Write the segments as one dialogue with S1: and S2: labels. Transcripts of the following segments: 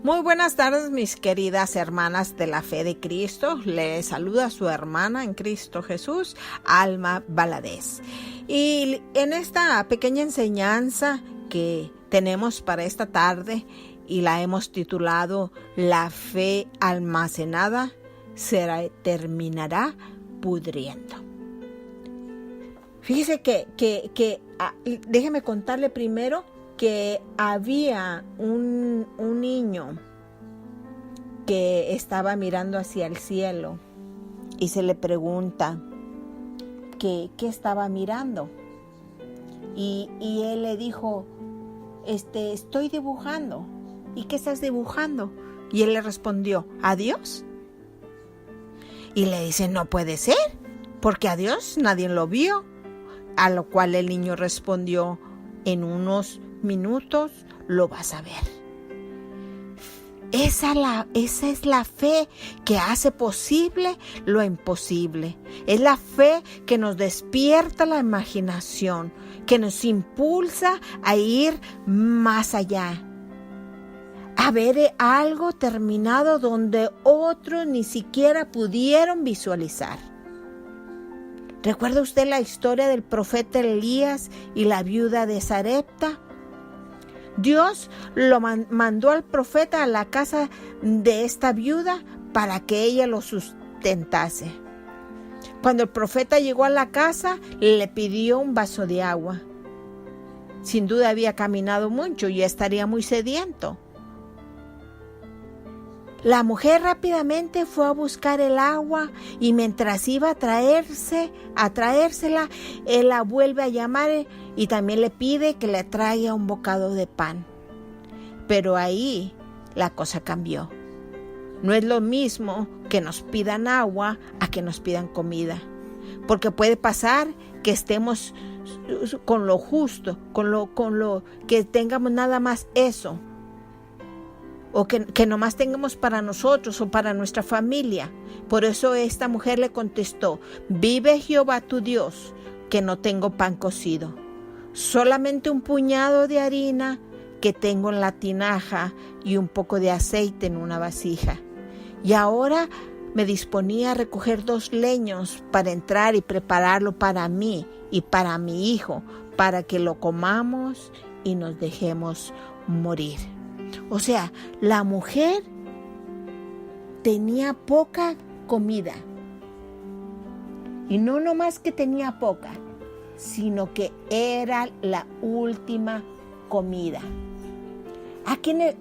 S1: Muy buenas tardes, mis queridas hermanas de la fe de Cristo. Les saluda su hermana en Cristo Jesús, Alma Valadez. Y en esta pequeña enseñanza que tenemos para esta tarde y la hemos titulado La fe almacenada terminará pudriendo. Fíjese que déjeme contarle primero que había un niño que estaba mirando hacia el cielo y se le pregunta qué estaba mirando. Y él le dijo, estoy dibujando. ¿Y qué estás dibujando? Y él le respondió, ¿a Dios? Y le dice, no puede ser, porque a Dios nadie lo vio. A lo cual el niño respondió, en unos minutos lo vas a ver. Esa es la fe que hace posible lo imposible. Es la fe que nos despierta la imaginación, que nos impulsa a ir más allá, a ver algo terminado donde otros ni siquiera pudieron visualizar. ¿Recuerda usted la historia del profeta Elías y la viuda de Sarepta? Dios lo mandó al profeta a la casa de esta viuda para que ella lo sustentase. Cuando el profeta llegó a la casa, le pidió un vaso de agua. Sin duda había caminado mucho y estaría muy sediento. La mujer rápidamente fue a buscar el agua y mientras iba a traérsela, él la vuelve a llamar y también le pide que le traiga un bocado de pan. Pero ahí la cosa cambió. No es lo mismo que nos pidan agua a que nos pidan comida, porque puede pasar que estemos con lo justo, con lo que tengamos nada más eso. O que nomás tengamos para nosotros o para nuestra familia. Por eso esta mujer le contestó, vive Jehová tu Dios, que no tengo pan cocido. Solamente un puñado de harina que tengo en la tinaja y un poco de aceite en una vasija. Y ahora me disponía a recoger 2 leños para entrar y prepararlo para mí y para mi hijo, para que lo comamos y nos dejemos morir. O sea, la mujer tenía poca comida. Y no nomás que tenía poca, sino que era la última comida.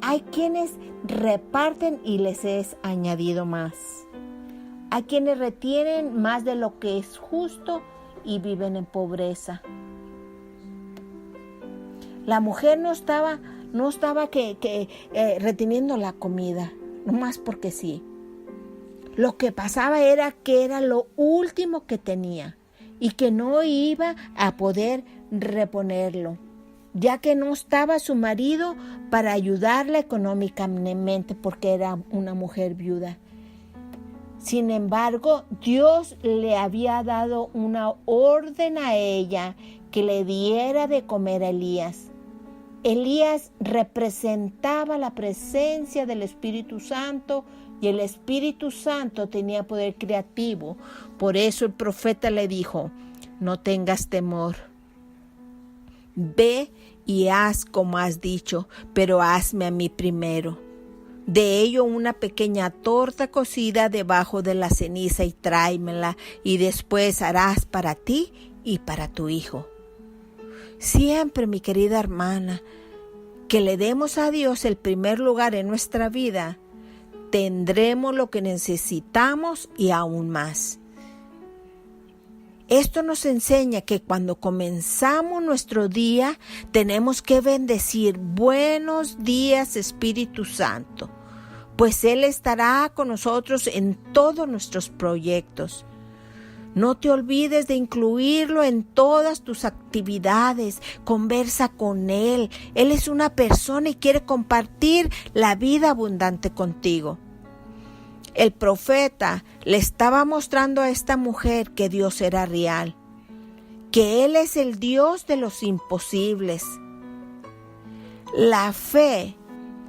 S1: Hay quienes reparten y les es añadido más. Hay quienes retienen más de lo que es justo y viven en pobreza. La mujer no estaba reteniendo la comida, nomás porque sí. Lo que pasaba era que era lo último que tenía y que no iba a poder reponerlo, ya que no estaba su marido para ayudarla económicamente porque era una mujer viuda. Sin embargo, Dios le había dado una orden a ella que le diera de comer a Elías. Elías representaba la presencia del Espíritu Santo y el Espíritu Santo tenía poder creativo. Por eso el profeta le dijo, no tengas temor. Ve y haz como has dicho, pero hazme a mí primero. De ello una pequeña torta cocida debajo de la ceniza y tráemela, y después harás para ti y para tu hijo. Siempre, mi querida hermana, que le demos a Dios el primer lugar en nuestra vida, tendremos lo que necesitamos y aún más. Esto nos enseña que cuando comenzamos nuestro día, tenemos que bendecir buenos días, Espíritu Santo, pues Él estará con nosotros en todos nuestros proyectos. No te olvides de incluirlo en todas tus actividades. Conversa con Él. Él es una persona y quiere compartir la vida abundante contigo. El profeta le estaba mostrando a esta mujer que Dios era real, que Él es el Dios de los imposibles. La fe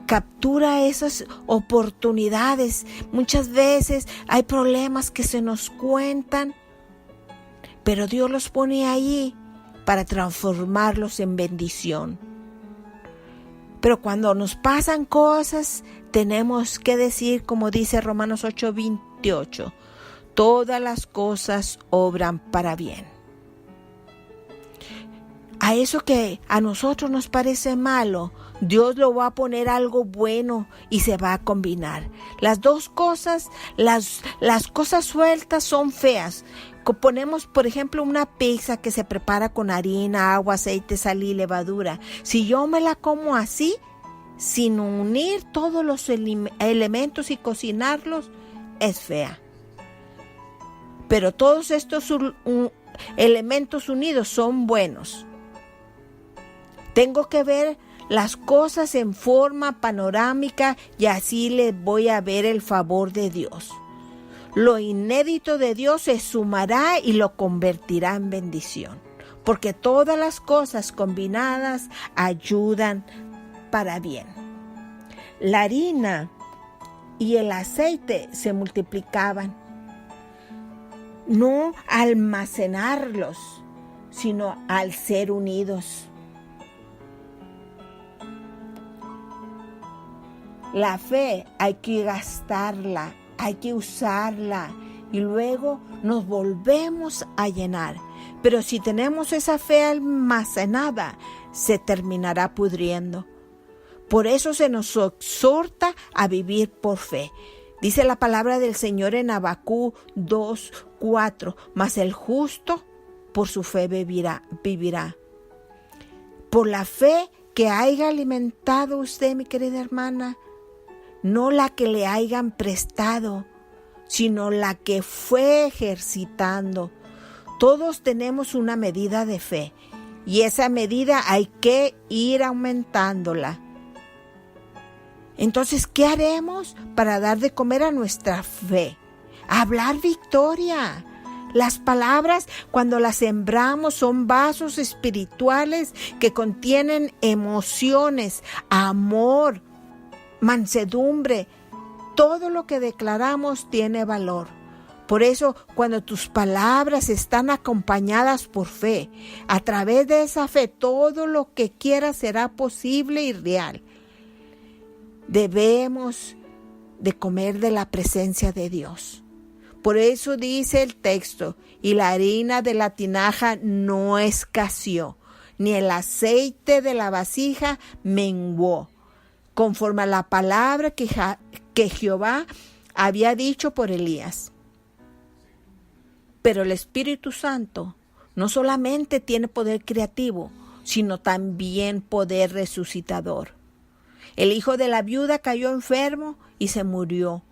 S1: captura esas oportunidades. Muchas veces hay problemas que se nos cuentan, pero Dios los pone ahí para transformarlos en bendición. Pero cuando nos pasan cosas, tenemos que decir, como dice Romanos 8:28, todas las cosas obran para bien. A eso que a nosotros nos parece malo, Dios lo va a poner algo bueno y se va a combinar. Las dos cosas, las cosas sueltas son feas. Ponemos, por ejemplo, una pizza que se prepara con harina, agua, aceite, sal y levadura. Si yo me la como así, sin unir todos los elementos y cocinarlos, es fea. Pero todos estos elementos unidos son buenos. Tengo que ver las cosas en forma panorámica y así le voy a ver el favor de Dios. Lo inédito de Dios se sumará y lo convertirá en bendición, porque todas las cosas combinadas ayudan para bien. La harina y el aceite se multiplicaban, no almacenarlos, sino al ser unidos. La fe hay que gastarla, hay que usarla y luego nos volvemos a llenar. Pero si tenemos esa fe almacenada, se terminará pudriendo. Por eso se nos exhorta a vivir por fe. Dice la palabra del Señor en Habacuc 2:4, mas el justo por su fe vivirá. Por la fe que haya alimentado usted, mi querida hermana, no la que le hayan prestado, sino la que fue ejercitando. Todos tenemos una medida de fe y esa medida hay que ir aumentándola. Entonces, ¿qué haremos para dar de comer a nuestra fe? Hablar victoria. Las palabras, cuando las sembramos, son vasos espirituales que contienen emociones, amor, mansedumbre. Todo lo que declaramos tiene valor. Por eso, cuando tus palabras están acompañadas por fe, a través de esa fe, todo lo que quieras será posible y real. Debemos de comer de la presencia de Dios. Por eso dice el texto, y la harina de la tinaja no escaseó, ni el aceite de la vasija menguó, conforme a la palabra que Jehová había dicho por Elías. Pero el Espíritu Santo no solamente tiene poder creativo, sino también poder resucitador. El hijo de la viuda cayó enfermo y se murió.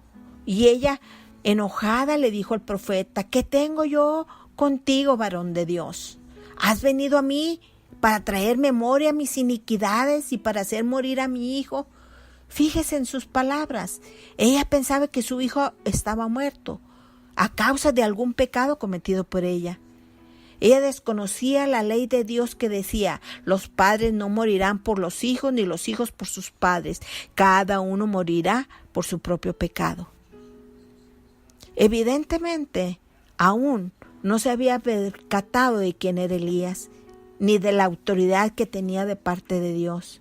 S1: Y ella, enojada, le dijo al profeta, ¿qué tengo yo contigo, varón de Dios? ¿Has venido a mí para traer memoria a mis iniquidades y para hacer morir a mi hijo? Fíjese en sus palabras. Ella pensaba que su hijo estaba muerto a causa de algún pecado cometido por ella. Ella desconocía la ley de Dios que decía, los padres no morirán por los hijos ni los hijos por sus padres. Cada uno morirá por su propio pecado. Evidentemente, aún no se había percatado de quién era Elías, ni de la autoridad que tenía de parte de Dios.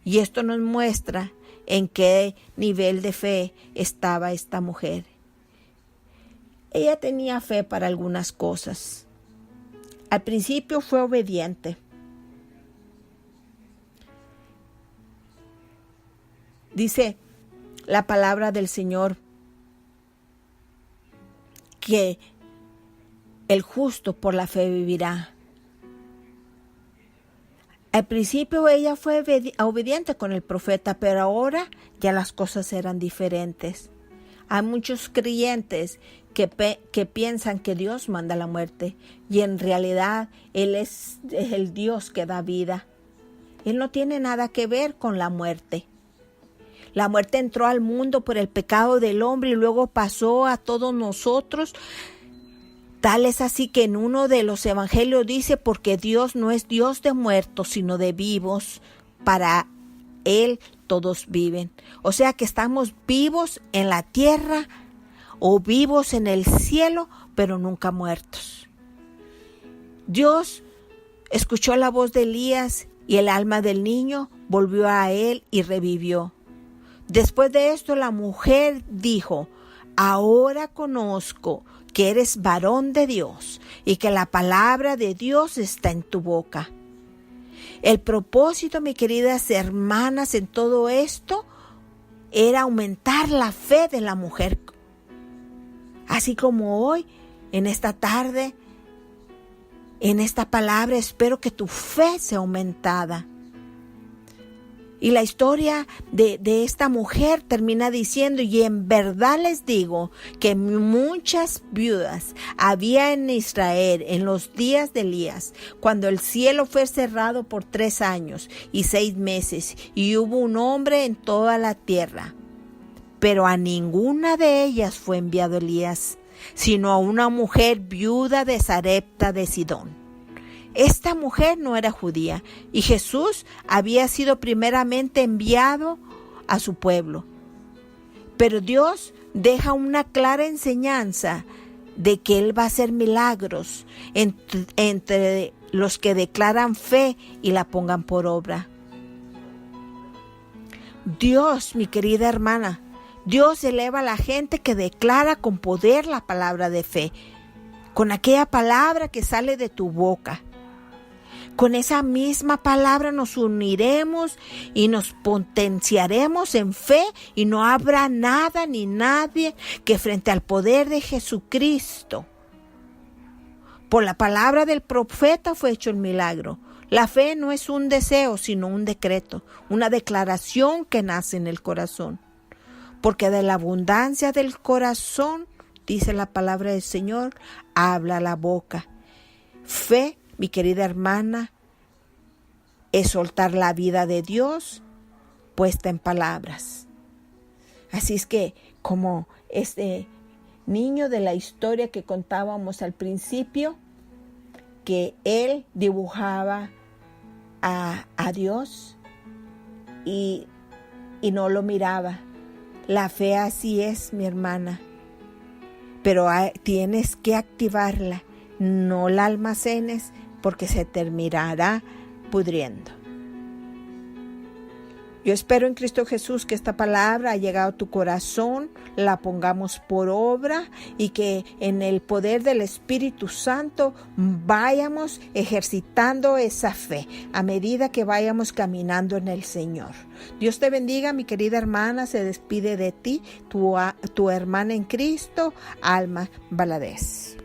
S1: Y esto nos muestra en qué nivel de fe estaba esta mujer. Ella tenía fe para algunas cosas. Al principio fue obediente. Dice la palabra del Señor que el justo por la fe vivirá. Al principio ella fue obediente con el profeta, pero ahora ya las cosas eran diferentes. Hay muchos creyentes que piensan que Dios manda la muerte y en realidad Él es el Dios que da vida. Él no tiene nada que ver con la muerte. La muerte entró al mundo por el pecado del hombre y luego pasó a todos nosotros. Tal es así que en uno de los evangelios dice, porque Dios no es Dios de muertos, sino de vivos. Para Él todos viven. O sea que estamos vivos en la tierra o vivos en el cielo, pero nunca muertos. Dios escuchó la voz de Elías y el alma del niño volvió a él y revivió. Después de esto la mujer dijo: ahora conozco que eres varón de Dios y que la palabra de Dios está en tu boca. El propósito, mis queridas hermanas, en todo esto era aumentar la fe de la mujer. Así como hoy, en esta tarde, en esta palabra, espero que tu fe sea aumentada. Y la historia de esta mujer termina diciendo: y en verdad les digo que muchas viudas había en Israel en los días de Elías, cuando el cielo fue cerrado por 3 años y 6 meses, y hubo un hombre en toda la tierra. Pero a ninguna de ellas fue enviado Elías, sino a una mujer viuda de Sarepta de Sidón. Esta mujer no era judía y Jesús había sido primeramente enviado a su pueblo. Pero Dios deja una clara enseñanza de que Él va a hacer milagros entre los que declaran fe y la pongan por obra. Dios, mi querida hermana, Dios eleva a la gente que declara con poder la palabra de fe, con aquella palabra que sale de tu boca. Con esa misma palabra nos uniremos y nos potenciaremos en fe, y no habrá nada ni nadie que frente al poder de Jesucristo. Por la palabra del profeta fue hecho el milagro. La fe no es un deseo, sino un decreto, una declaración que nace en el corazón. Porque de la abundancia del corazón, dice la palabra del Señor, habla la boca. Fe, mi querida hermana, es soltar la vida de Dios puesta en palabras. Así es que, como este niño de la historia que contábamos al principio, que él dibujaba a Dios y no lo miraba. La fe así es, mi hermana, pero tienes que activarla. No la almacenes, porque se terminará pudriendo. Yo espero en Cristo Jesús que esta palabra haya llegado a tu corazón, la pongamos por obra y que en el poder del Espíritu Santo vayamos ejercitando esa fe a medida que vayamos caminando en el Señor. Dios te bendiga, mi querida hermana. Se despide de ti, tu hermana en Cristo, Alma Valadez.